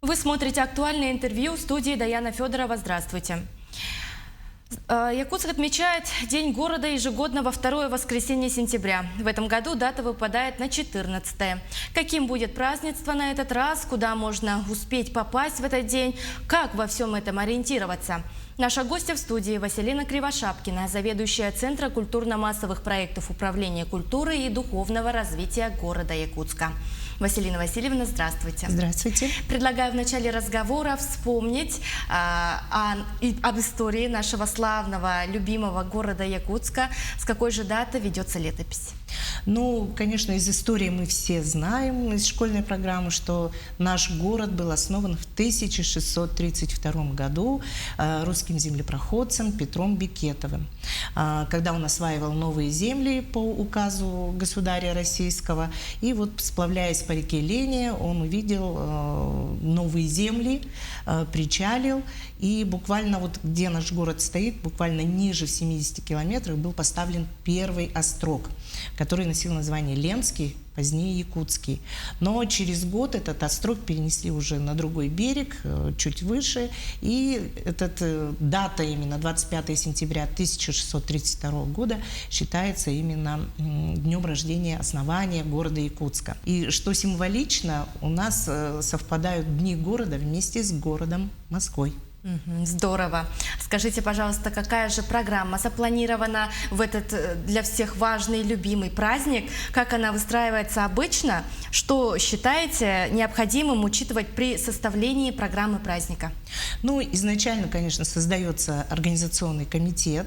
Вы смотрите актуальное интервью в студии Даяна Федорова. Здравствуйте. Якутск отмечает День города ежегодно во второе воскресенье сентября. В этом году дата выпадает на 14-е. Каким будет празднество на этот раз? Куда можно успеть попасть в этот день? Как во всем этом ориентироваться? Наша гостья в студии Василина Кривошапкина, заведующая Центра культурно-массовых проектов Управления куры и духовного развития города Якутска. Василина Васильевна, здравствуйте. Здравствуйте. Предлагаю в начале разговора вспомнить об истории нашего славного, любимого города Якутска. С какой же даты ведется летопись? Ну, конечно, из истории мы все знаем, из школьной программы, что наш город был основан в 1632 году русским землепроходцем Петром Бекетовым. Когда он осваивал новые земли по указу государя российского, и вот сплавляясь по реке Лени, он увидел новые земли, причалил, и буквально вот где наш город стоит, буквально ниже в 70 километрах был поставлен первый острог, который носил название Ленский, позднее Якутский. Но через год этот острог перенесли уже на другой берег, чуть выше, и дата именно 25 сентября 1632 года считается именно днем рождения основания города Якутска. И что символично, у нас совпадают дни города вместе с городом Москвой. Здорово. Скажите, пожалуйста, какая же программа запланирована в этот для всех важный и любимый праздник? Как она выстраивается обычно? Что считаете необходимым учитывать при составлении программы праздника? Ну, изначально, конечно, создается организационный комитет,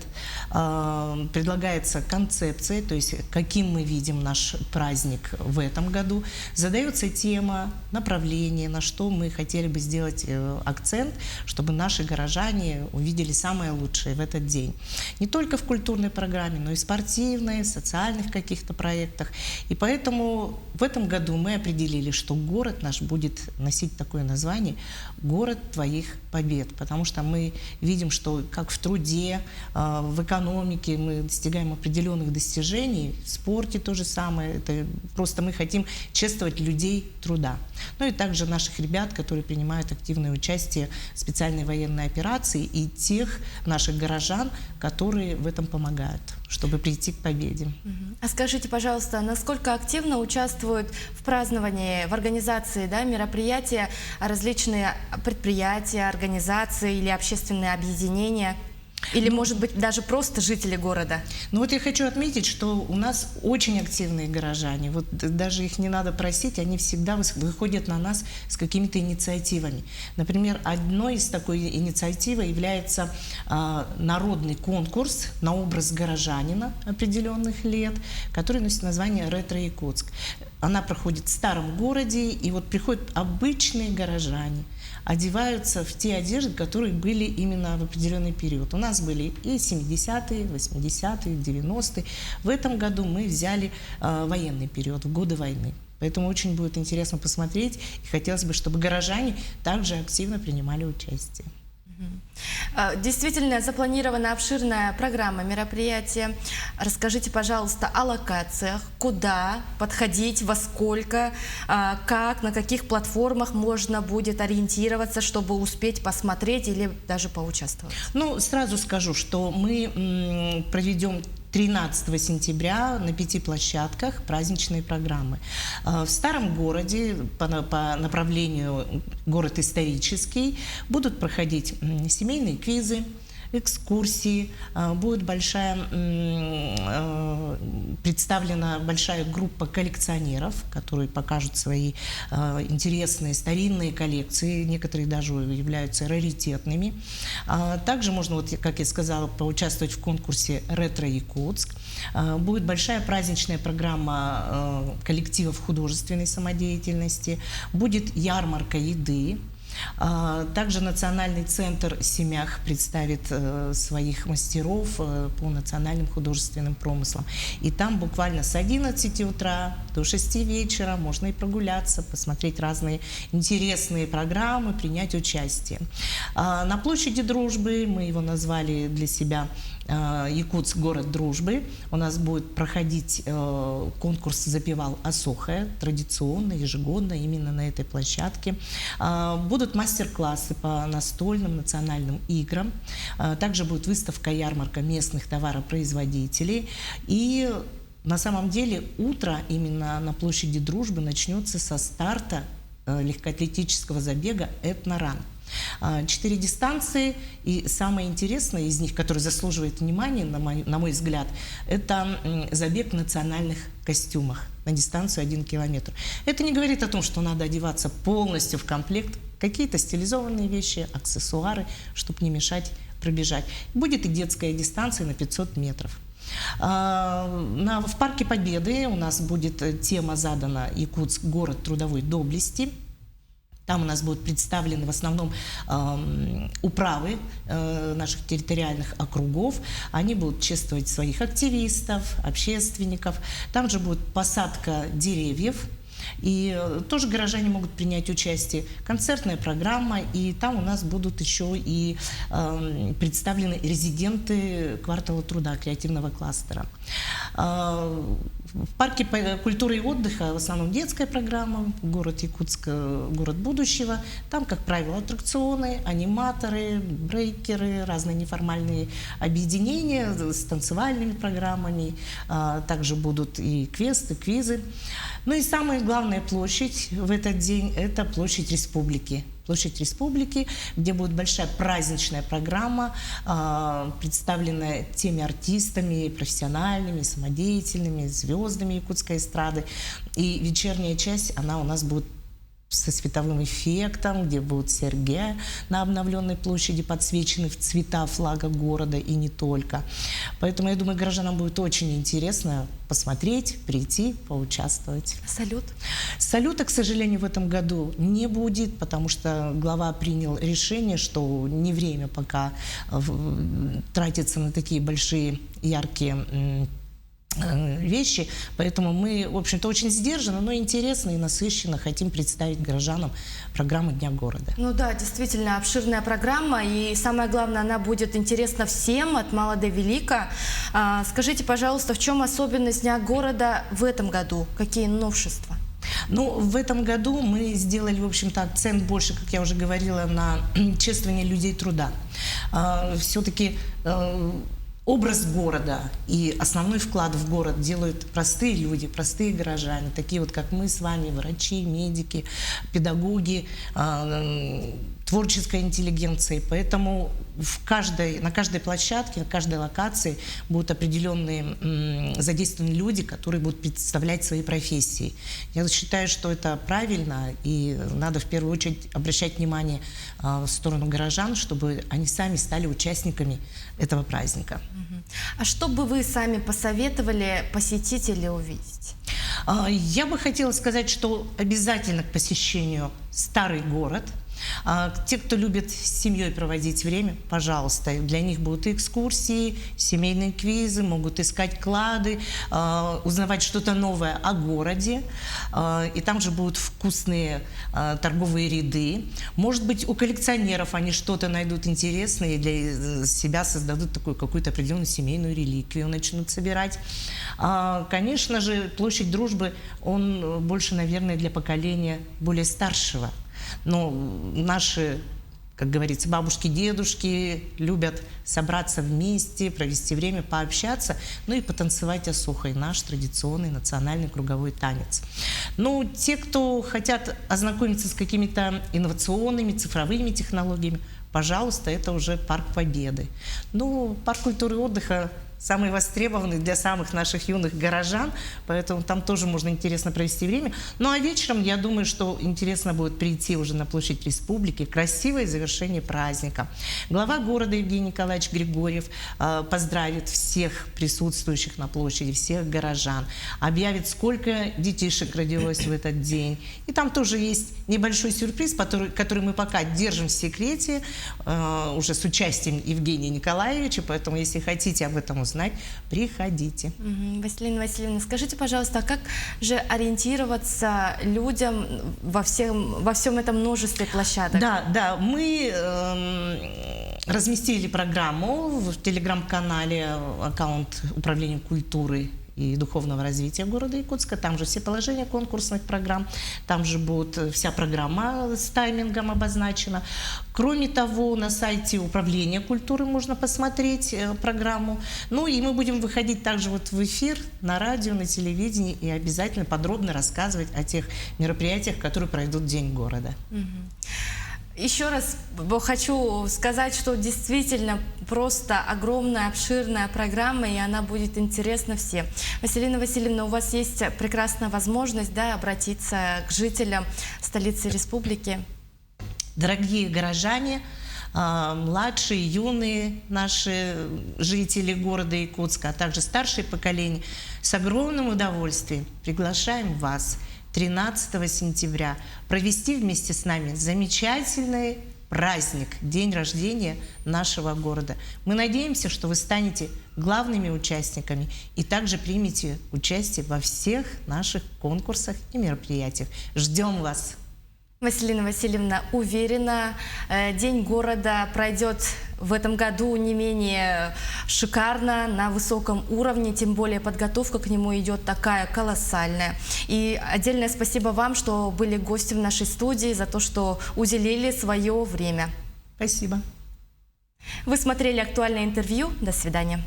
предлагается концепция, то есть каким мы видим наш праздник в этом году, задается тема, направление, на что мы хотели бы сделать акцент, чтобы наши горожане увидели самое лучшее в этот день. Не только в культурной программе, но и спортивной, социальных каких-то проектах. И поэтому в этом году мы определили, что город наш будет носить такое название «Город твоих побед», потому что мы видим, что как в труде, в экономике мы достигаем определенных достижений, в спорте то же самое. Это просто мы хотим чествовать людей труда. Ну и также наших ребят, которые принимают активное участие в специальной военной операции, и тех наших горожан, которые в этом помогают, чтобы прийти к победе. А скажите, пожалуйста, насколько активно участвуют в праздновании, в организации мероприятия различные предприятия, организации или общественные объединения? Или, может быть, даже просто жители города? Ну вот я хочу отметить, что у нас очень активные горожане. Вот даже их не надо просить, они всегда выходят на нас с какими-то инициативами. Например, одной из такой инициативы является народный конкурс на образ горожанина определенных лет, который носит название «Ретро-Якутск». Она проходит в старом городе, и вот приходят обычные горожане, одеваются в те одежды, которые были именно в определенный период. У нас были и 70-е, 80-е, 90-е. В этом году мы взяли военный период, в годы войны. Поэтому очень будет интересно посмотреть, и хотелось бы, чтобы горожане также активно принимали участие. Действительно, запланирована обширная программа мероприятия. Расскажите, пожалуйста, о локациях, куда подходить, во сколько, как, на каких платформах можно будет ориентироваться, чтобы успеть посмотреть или даже поучаствовать. Ну, сразу скажу, что мы проведем 13 сентября на 5 площадках праздничные программы. В старом городе по направлению город исторический будут проходить семейные квизы, экскурсии, будет представлена большая группа коллекционеров, которые покажут свои интересные старинные коллекции, некоторые даже являются раритетными. Также можно, вот, как я сказала, поучаствовать в конкурсе «Ретро-Якутск». Будет большая праздничная программа коллективов художественной самодеятельности, будет ярмарка еды. Также Национальный центр «Семях» представит своих мастеров по национальным художественным промыслам. И там буквально с 11 утра до 6 вечера можно и прогуляться, посмотреть разные интересные программы, принять участие. На площади Дружбы, мы его назвали для себя Якутск, город дружбы. У нас будет проходить конкурс «Запевал Осохая», традиционно, ежегодно, именно на этой площадке. Будут Будут мастер-классы по настольным национальным играм. Также будет выставка-ярмарка местных товаропроизводителей. И на самом деле утро именно на площади Дружбы начнется со старта легкоатлетического забега «Этноран». 4 дистанции, и самое интересное из них, которое заслуживает внимания, на мой взгляд, это забег в национальных костюмах на дистанцию 1 километр. Это не говорит о том, что надо одеваться полностью в комплект, какие-то стилизованные вещи, аксессуары, чтобы не мешать пробежать. Будет и детская дистанция на 500 метров. В Парке Победы у нас будет тема задана «Якутск. Город трудовой доблести». Там у нас будут представлены в основном управы наших территориальных округов. Они будут чествовать своих активистов, общественников. Там же будет посадка деревьев. И тоже горожане могут принять участие. Концертная программа, и там у нас будут еще и представлены резиденты квартала труда, креативного кластера. В парке культуры и отдыха в основном детская программа, город Якутск, город будущего. Там, как правило, аттракционы, аниматоры, брейкеры, разные неформальные объединения с танцевальными программами. Также будут и квесты, квизы. Ну и самая главная площадь в этот день – это площадь Республики. Площадь Республики, где будет большая праздничная программа, представленная теми артистами, профессиональными, самодеятельными, звездами якутской эстрады. И вечерняя часть, она у нас будет со световым эффектом, где будут серьги на обновленной площади подсвечены в цвета флага города и не только. Поэтому, я думаю, горожанам будет очень интересно посмотреть, прийти, поучаствовать. Салют? Салюта, к сожалению, в этом году не будет, потому что глава принял решение, что не время пока тратиться на такие большие, яркие вещи, поэтому мы, в общем-то, очень сдержанно, но интересно и насыщенно хотим представить горожанам программу Дня города. Ну да, действительно обширная программа, и самое главное, она будет интересна всем, от мала до велика. Скажите, пожалуйста, в чем особенность Дня города в этом году? Какие новшества? Ну, в этом году мы сделали, в общем-то, акцент больше, как я уже говорила, на чествование людей труда. Все-таки образ города и основной вклад в город делают простые люди, простые горожане, такие вот, как мы с вами, врачи, медики, педагоги, творческая интеллигенция. Поэтому на каждой площадке, на каждой локации будут определенные задействованы люди, которые будут представлять свои профессии. Я считаю, что это правильно, и надо в первую очередь обращать внимание в сторону горожан, чтобы они сами стали участниками этого праздника. А что бы вы сами посоветовали посетить или увидеть? Я бы хотела сказать, что обязательно к посещению старый город. Те, кто любит с семьей проводить время, пожалуйста, для них будут и экскурсии, семейные квизы, могут искать клады, узнавать что-то новое о городе. И там же будут вкусные торговые ряды. Может быть, у коллекционеров они что-то найдут интересное и для себя создадут такую какую-то определенную семейную реликвию, начнут собирать. Конечно же, площадь Дружбы, он больше, наверное, для поколения более старшего. Но наши, как говорится, бабушки, дедушки любят собраться вместе, провести время, пообщаться, ну и потанцевать осухой, наш традиционный национальный круговой танец. Ну, те, кто хотят ознакомиться с какими-то инновационными цифровыми технологиями, пожалуйста, это уже Парк Победы. Ну, Парк культуры и отдыха самый востребованный для самых наших юных горожан, поэтому там тоже можно интересно провести время. Ну а вечером, я думаю, что интересно будет прийти уже на площадь Республики. Красивое завершение праздника. Глава города Евгений Николаевич Григорьев поздравит всех присутствующих на площади, всех горожан, объявит, сколько детишек родилось в этот день. И там тоже есть небольшой сюрприз, который мы пока держим в секрете, уже с участием Евгения Николаевича, поэтому, если хотите об этом узнать, приходите. Василина Васильевна, скажите, пожалуйста, а как же ориентироваться людям во всем этом множестве площадок? Да, мы разместили программу в телеграм-канале, аккаунт Управления культуры и духовного развития города Якутска. Там же все положения конкурсных программ, там же будет вся программа с таймингом обозначена. Кроме того, на сайте Управления культуры можно посмотреть программу. Ну и мы будем выходить также вот в эфир, на радио, на телевидении и обязательно подробно рассказывать о тех мероприятиях, которые пройдут в День города. Еще раз хочу сказать, что действительно просто огромная, обширная программа, и она будет интересна всем. Василина Васильевна, у вас есть прекрасная возможность, да, обратиться к жителям столицы республики. Дорогие горожане, младшие, юные наши жители города Якутска, а также старшее поколение, с огромным удовольствием приглашаем вас 13 сентября провести вместе с нами замечательный праздник, день рождения нашего города. Мы надеемся, что вы станете главными участниками и также примете участие во всех наших конкурсах и мероприятиях. Ждем вас! Василина Васильевна, уверена, День города пройдет в этом году не менее шикарно, на высоком уровне, тем более подготовка к нему идет такая колоссальная. И отдельное спасибо вам, что были гостем в нашей студии, за то, что уделили свое время. Спасибо. Вы смотрели актуальное интервью. До свидания.